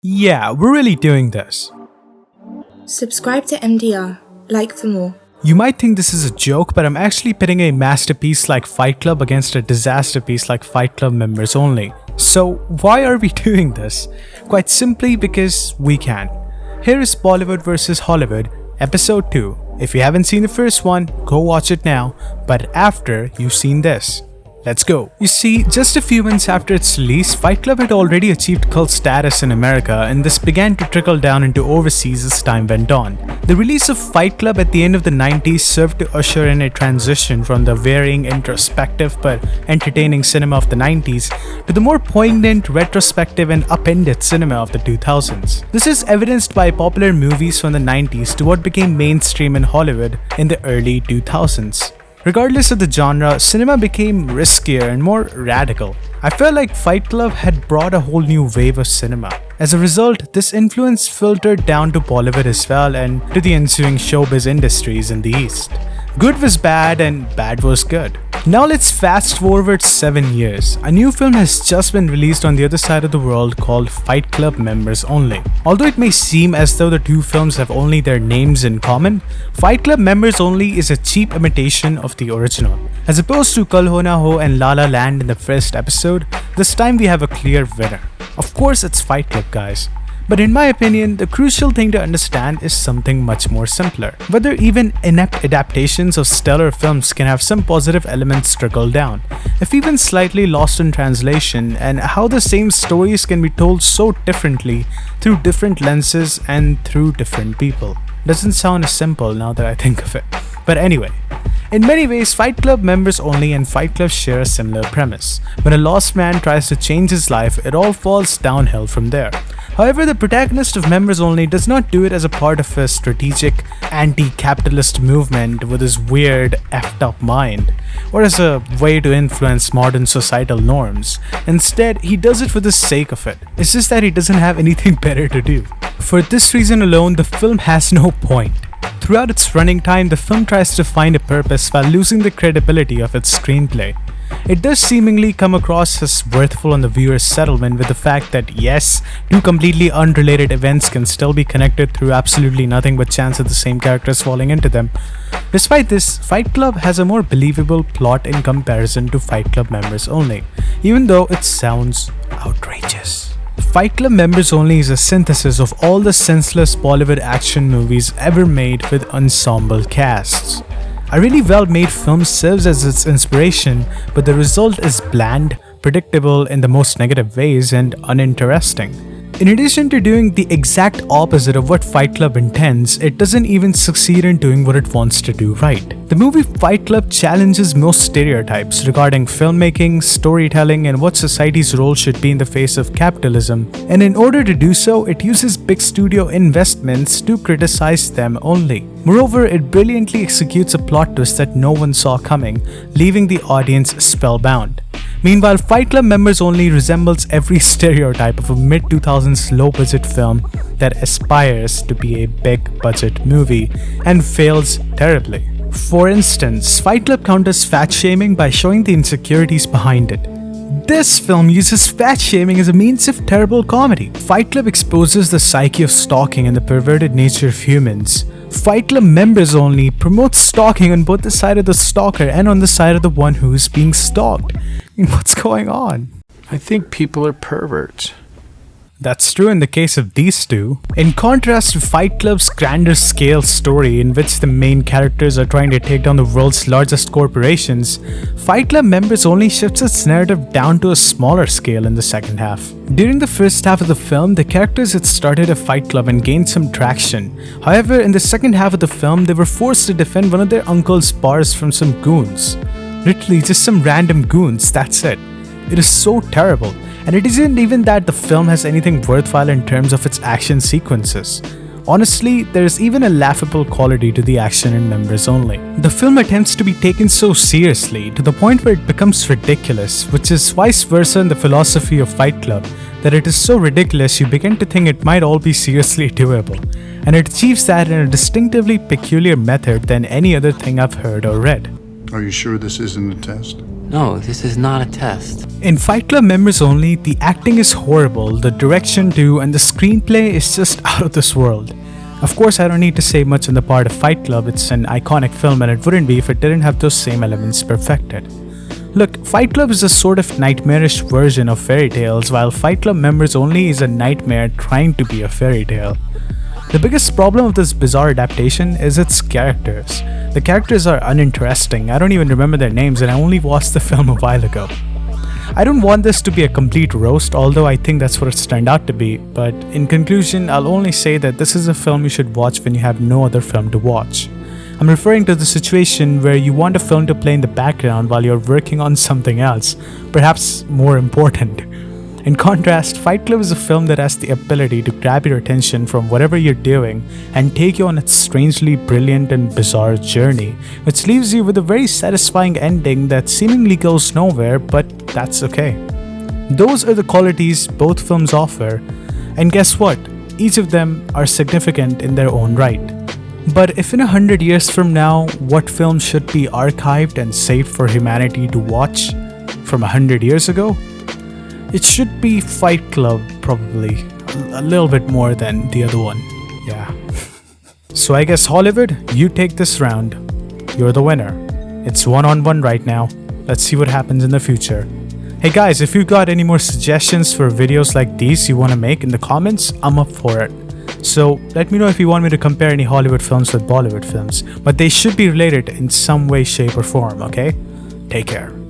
Yeah, we're really doing this. Subscribe to MDR. Like for more. You might think this is a joke, but I'm actually pitting a masterpiece like Fight Club against a disaster piece like Fight Club Members Only. So why are we doing this? Quite simply because we can. Here is Bollywood vs Hollywood, episode 2. If you haven't seen the first one, go watch it now, but after you've seen this. Let's go. You see, just a few months after its release, Fight Club had already achieved cult status in America, and this began to trickle down into overseas as time went on. The release of Fight Club at the end of the 90s served to usher in a transition from the varying introspective but entertaining cinema of the 90s to the more poignant, retrospective and upended cinema of the 2000s. This is evidenced by popular movies from the 90s to what became mainstream in Hollywood in the early 2000s. Regardless of the genre, cinema became riskier and more radical. I felt like Fight Club had brought a whole new wave of cinema. As a result, this influence filtered down to Bollywood as well and to the ensuing showbiz industries in the East. Good was bad and bad was good. Now let's fast forward 7 years. A new film has just been released on the other side of the world called Fight Club Members Only. Although it may seem as though the two films have only their names in common, Fight Club Members Only is a cheap imitation of the original. As opposed to Kal Ho Na Ho and La La Land in the first episode, this time we have a clear winner. Of course it's Fight Club, guys. But in my opinion, the crucial thing to understand is something much more simpler. Whether even inept adaptations of stellar films can have some positive elements trickle down, if even slightly lost in translation, and how the same stories can be told so differently through different lenses and through different people. Doesn't sound as simple now that I think of it. But anyway, in many ways, Fight Club Members Only and Fight Club share a similar premise. When a lost man tries to change his life, it all falls downhill from there. However, the protagonist of Members Only does not do it as a part of a strategic anti-capitalist movement with his weird, effed up mind, or as a way to influence modern societal norms. Instead, he does it for the sake of it. It's just that he doesn't have anything better to do. For this reason alone, the film has no point. Throughout its running time, the film tries to find a purpose while losing the credibility of its screenplay. It does seemingly come across as worthful on the viewer's settlement with the fact that yes, two completely unrelated events can still be connected through absolutely nothing but chance of the same characters falling into them. Despite this, Fight Club has a more believable plot in comparison to Fight Club Members Only, even though it sounds outrageous. Fight Club Members Only is a synthesis of all the senseless Bollywood action movies ever made with ensemble casts. A really well-made film serves as its inspiration, but the result is bland, predictable in the most negative ways, and uninteresting. In addition to doing the exact opposite of what Fight Club intends, it doesn't even succeed in doing what it wants to do right. The movie Fight Club challenges most stereotypes regarding filmmaking, storytelling, and what society's role should be in the face of capitalism, and in order to do so, it uses big studio investments to criticize them only. Moreover, it brilliantly executes a plot twist that no one saw coming, leaving the audience spellbound. Meanwhile, Fight Club Members Only resembles every stereotype of a mid-2000s low-budget film that aspires to be a big-budget movie and fails terribly. For instance, Fight Club counters fat-shaming by showing the insecurities behind it. This film uses fat-shaming as a means of terrible comedy. Fight Club exposes the psyche of stalking and the perverted nature of humans. Fight Club Members Only promotes stalking on both the side of the stalker and on the side of the one who is being stalked. What's going on? I think people are perverts. That's true in the case of these two. In contrast to Fight Club's grander scale story in which the main characters are trying to take down the world's largest corporations, Fight Club Members Only shifts its narrative down to a smaller scale in the second half. During the first half of the film, the characters had started a fight club and gained some traction. However, in the second half of the film, they were forced to defend one of their uncle's bars from some goons. Literally just some random goons, that's it. It is so terrible, and it isn't even that the film has anything worthwhile in terms of its action sequences. Honestly, there is even a laughable quality to the action in Members Only. The film attempts to be taken so seriously to the point where it becomes ridiculous, which is vice versa in the philosophy of Fight Club, that it is so ridiculous you begin to think it might all be seriously doable, and it achieves that in a distinctively peculiar method than any other thing I've heard or read. Are you sure this isn't a test? No, this is not a test. In Fight Club members only, the acting is horrible, the direction too, and the screenplay is just out of this world. Of course, I don't need to say much on the part of Fight Club. It's an iconic film and it wouldn't be if it didn't have those same elements perfected. Look, Fight Club is a sort of nightmarish version of fairy tales, while Fight Club members only is a nightmare trying to be a fairy tale. The biggest problem of this bizarre adaptation is its characters. The characters are uninteresting, I don't even remember their names and I only watched the film a while ago. I don't want this to be a complete roast, although I think that's what it's turned out to be, but in conclusion, I'll only say that this is a film you should watch when you have no other film to watch. I'm referring to the situation where you want a film to play in the background while you're working on something else, perhaps more important. In contrast, Fight Club is a film that has the ability to grab your attention from whatever you're doing and take you on its strangely brilliant and bizarre journey, which leaves you with a very satisfying ending that seemingly goes nowhere, but that's okay. Those are the qualities both films offer, and guess what? Each of them are significant in their own right. But if in 100 years from now, what film should be archived and saved for humanity to watch from 100 years ago? It should be Fight Club, probably. A little bit more than the other one. Yeah. So I guess Hollywood, you take this round. You're the winner. It's 1-on-1 right now. Let's see what happens in the future. Hey guys, if you got any more suggestions for videos like these you want to make in the comments, I'm up for it. So let me know if you want me to compare any Hollywood films with Bollywood films. But they should be related in some way, shape or form, okay? Take care.